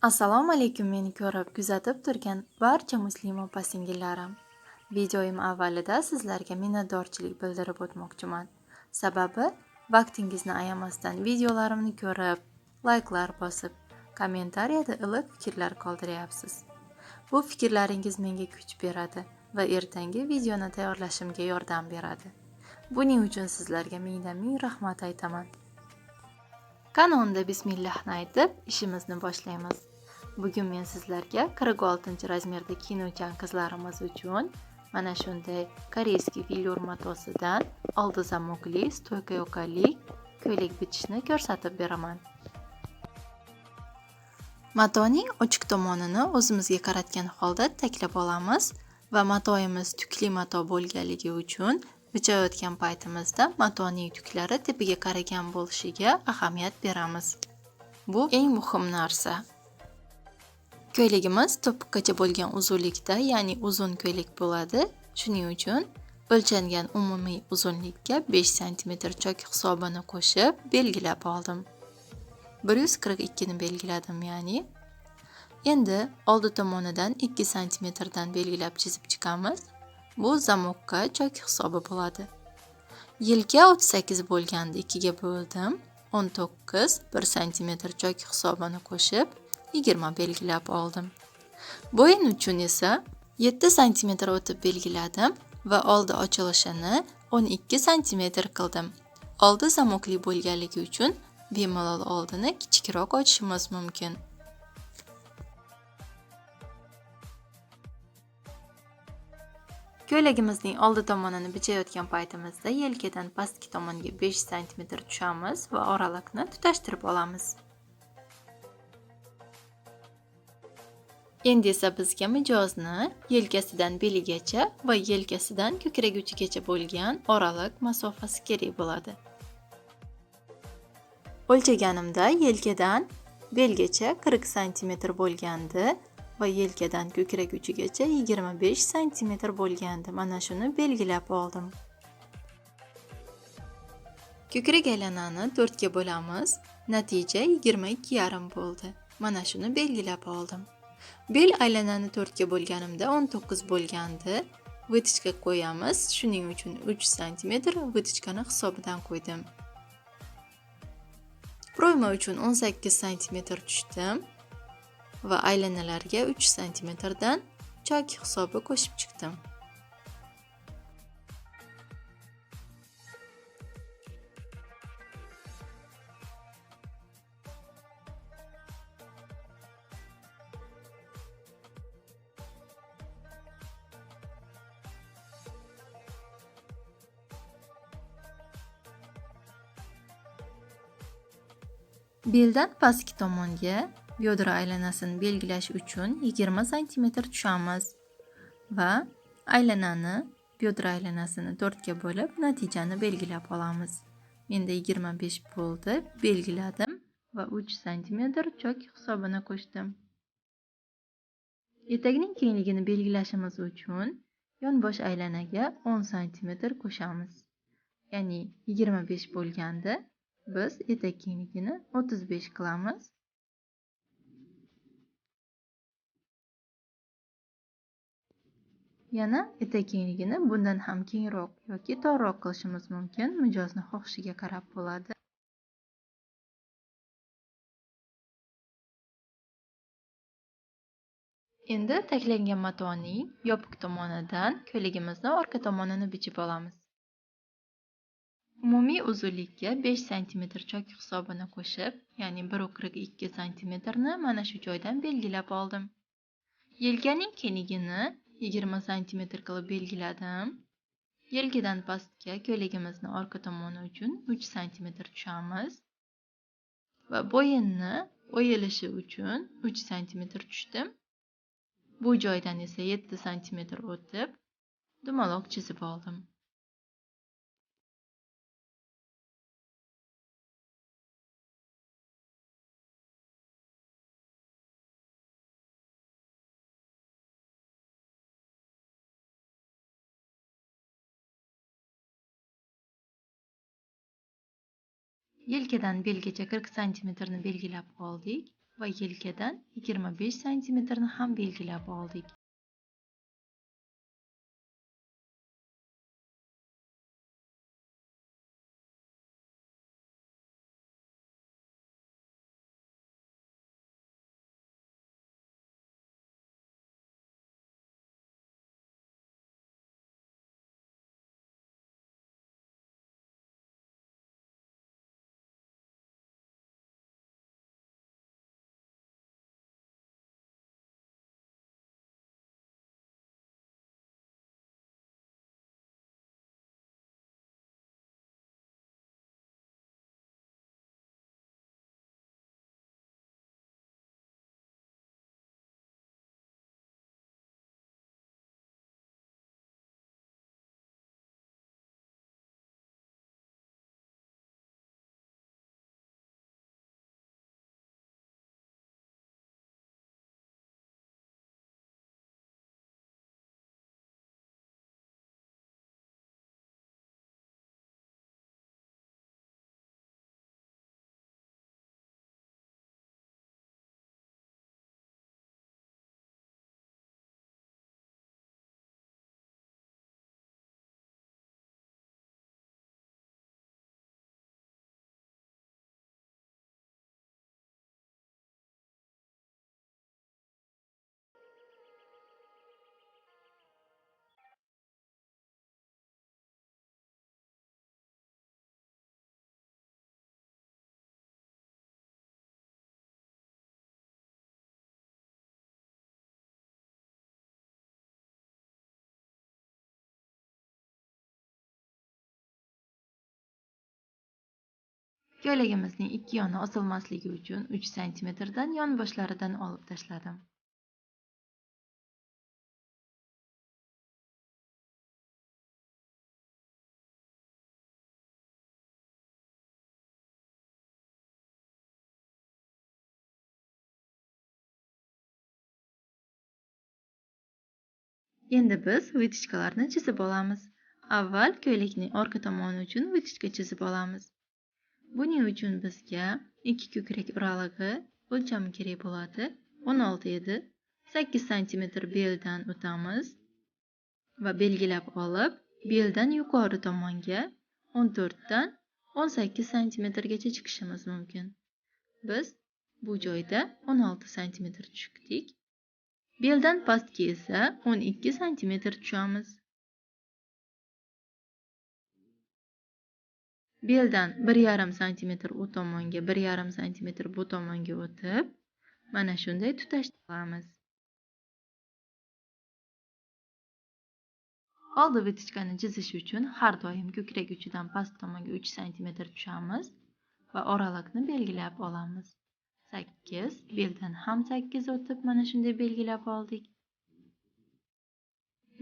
Assalomu alaykum meni ko'rib, kuzatib turgan barcha muslim opa-singillarim. Videoyim avvalida sizlarga minnatdorchilik bildirib o'tmoqchiman. Sababi, vaqtingizni ayamasdan videolarimni ko'rib, layklar bosib, kommentariyada iliq fikrlar qoldiryapsiz. Bu fikrlaringiz menga kuch beradi va ertangi videoni tayyorlashimga yordam beradi. Buning uchun sizlarga mingdan-ming rahmat aytaman. Qani bismillahni aytib, ishimizni boshlaymiz. Bugun men sizlarga 46-razmerda kiyinuvchan qizlarimiz uchun mana shunday koreyskiy velour matosidan oldi zamokli, stoyka yoqali ko'ylak bichishni ko'rsatib beraman. Matoning ochiq tomonini o'zimizga qaratgan holda taklab olamiz va matoyimiz tukli mato bo'lganligi uchun bichayotgan paytimizda matoning tuklari tepaga qaragan bo'lishiga ahamiyat beramiz. Bu eng muhim narsa. Ko'ylagimiz to'piqqacha bo'lgan uzunlikda, ya'ni uzun ko'ylak bo'ladi. Shuning uchun o'lchangan umumiy uzunlikka 5 sm chok hisobini qo'shib belgilab oldim. 142 ni belgiladim, ya'ni. Endi oldi tomonidan 2 sm dan belgilab chizib chiqamiz. Bu zamokka chok hisobi bo'ladi. Yelka 38 bo'lganda 2 ga bo'ldim. 19 1 sm chok hisobini qo'shib 20 belgilab oldim. Bo'yin uchun esa 7 sm o'tib belgiladim va oldi ochilishini 12 sm qildim. Oldi zamokli bo'lganligi uchun bemalol oldini kichikroq ochishimiz mumkin. Ko'ylagimizning oldi tomonini bichayotgan paytimizda yelkadan pastki tomonga 5 sm tushamiz va oraliqni tutashtirib olamiz. Endi esa bizga mijozni yelkasidan beligacha va yelkasidan ko'krak uchigacha bo'lgan oraliq masofasi kerak bo'ladi. O'lchaganimda yelkadan belgacha 40 sm bo'lgandi va yelkadan ko'krak uchigacha 25 sm bo'lgandi. Mana shuni belgilab oldim. Ko'krak aylanani 4 ga bo'lamiz. Natija 22,5 bo'ldi. Mana shuni belgilab oldim. Bel aylanani 4 ga bo'lganimda 19 bo'lgandi. Vitichka qo'yamiz. Shuning uchun 3 sm vitichkani hisobidan qo'ydim. Proyma uchun 18 sm tushdim va aylanalarga 3 sm dan chok hisobi qo'shib chiqdim. Beldan pastki tomonga biyodra aylanasini belgilash uchun 20 sm tushamiz va aylanani biyodra aylanasini 4 ga bo'lib natijani belgilab olamiz. Menda 25 bo'ldi, belgiladim va 3 sm chok hisobini qo'shdim. Etakning kengligini belgilashimiz uchun yonbosh aylanaga 10 sm qo'shamiz. Ya'ni 25 bo'lganda biz etak kengligini 35 qilamiz. Yana etak kengligini bundan ham kengroq yoki torroq qilishimiz mumkin. Mijozni xohishiga qarab bo'ladi. Endi taklangan matoning yopiq tomonidan ko'ylagimizni orqa tomonini bichib olamiz. Umumiy uzunlikka 5 sm chok hisobini qo'shib, ya'ni 1,42 sm ni mana shu joydan belgilab oldim. Yelkaning kengligini 20 sm qilib belgiladim. Yelkadan pastga ko'ylagimizni orqa tomoni uchun 3 sm tushamiz va bo'yinni o'yilishi uchun 3 sm tushdim. Bu joydan esa 7 sm o'tib dumaloq chizib oldim. Yelkadan belgacha 40 sm ni belgilab oldik. va yelkadan 25 santimetrni ham belgilab oldik. Ko'ylagimizning ikki yoni osilmasligi uchun 3 santimetrdan yonboshlaridan olib tashladim. Endi biz vitichkalarni chizib olamiz. Avval ko'ylakning orqa tomoni uchun vitichka chizib olamiz. Buning uchun bizga 2 ko'krak oralig'i o'lchami kerak bo'ladi. 16 edi. 8 cm beldan o'tamiz va belgilab olib, beldan yuqori tomonga 14 dan 18 cm gacha chiqishimiz mumkin. Biz bu joyda 16 cm tushdik. Beldan pastga esa 12 cm tushamiz. Beldan 1,5 cm u tomonga, 1,5 cm bu tomonga o'tib, mana shunday tutashtiramiz. Oldi vitichkani chizish uchun har doim ko'krak uchidan past tomonga 3 cm tushamiz va oralikni belgilab olamiz. 8, beldan ham 8 o'tib, mana shunday belgilab oldik.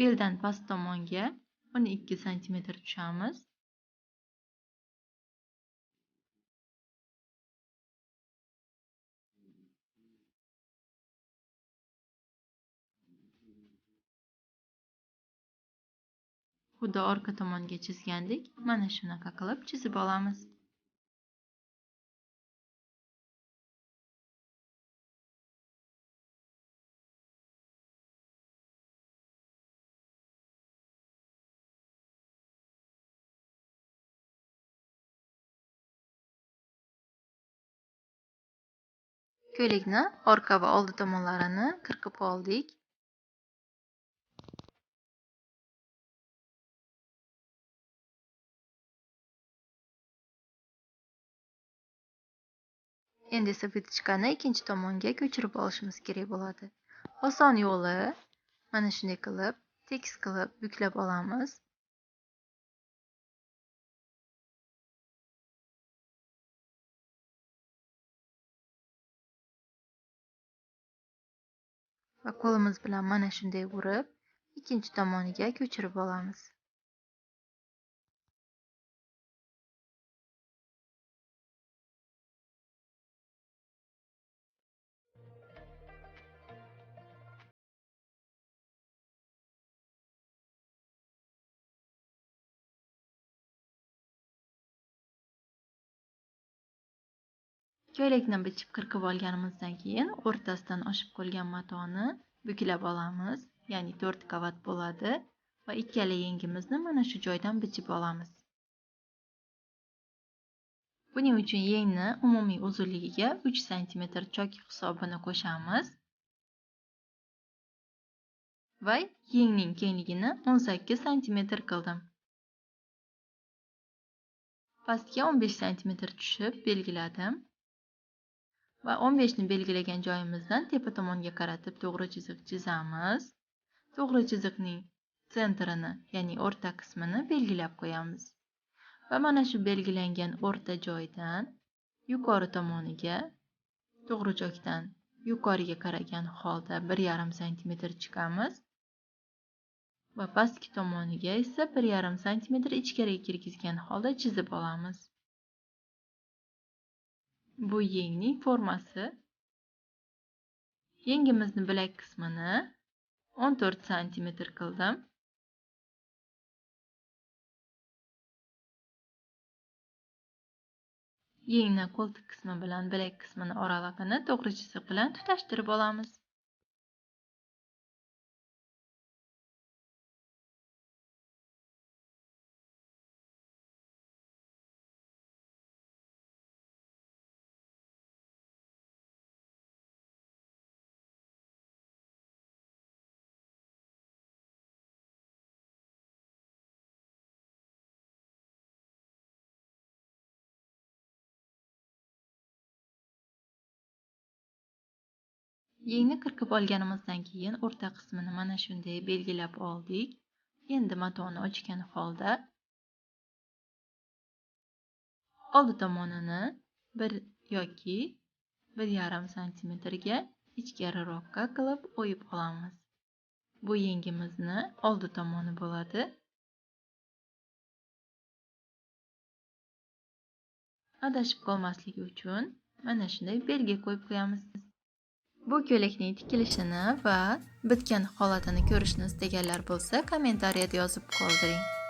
Beldan past tomonga 12 cm tushamiz. Xuddi orqa tomonga chizgandek, mana shunaqa qilib chizib olamiz. Ko'ylakni orqa va oldi tomonlarini qirqib oldik. Endi esa vitichkani ikkinchi tomonga ko'chirib olishimiz kerak bo'ladi. Oson yo'li mana shunday qilib, tekis qilib buklab olamiz. Va qo'limiz bilan mana shunday urib, ikkinchi tomoniga ko'chirib olamiz. Ko'ylakni bichib qirqib olganimizdan keyin o'rtasidan oshib qolgan matoni buklab olamiz, ya'ni 4 qavat bo'ladi va ikkala yengimizni mana shu joydan bichib olamiz. Buning uchun yengni umumiy uzunligiga 3 sm chok hisobini qo'shamiz va yengning kengligini 18 sm qildim. Pastga 15 sm tushib belgiladim va 15 ni belgilagan joyimizdan tepa tomonga qaratib to'g'ri chiziq chizamiz. To'g'ri chiziqning sentrini, ya'ni o'rta qismini belgilab qo'yamiz. Va mana shu belgilangan o'rta joydan yuqori tomoniga to'g'ri chokdan yuqoriga qaragan holda 1,5 sm chiqamiz va pastki tomoniga esa 1,5 sm ichkariga kirgizgan holda chizib olamiz. Bu yengning formasi. Yengimizni bilak qismini 14 sm qildim. Yengni qo'ltiq qismi bilan bilak qismini oralig'ini to'g'ri chiziq bilan tutashtirib olamiz. Yengni qirqib olganimizdan keyin o'rta qismini mana shunday belgilab oldik. Endi matoni ochgan holda oldi tomonini 1 yoki 1,5 sm ga ichkariroqqa qilib o'yib olamiz. Bu yengimizni oldi tomoni bo'ladi. Adashib qolmasligi uchun mana shunday belgi qo'yib qo'yamiz. Bu ko'ylakning tikilishini va bitgan holatini ko'rishni istaganlar bo'lsa, kommentariyada yozib qoldiring.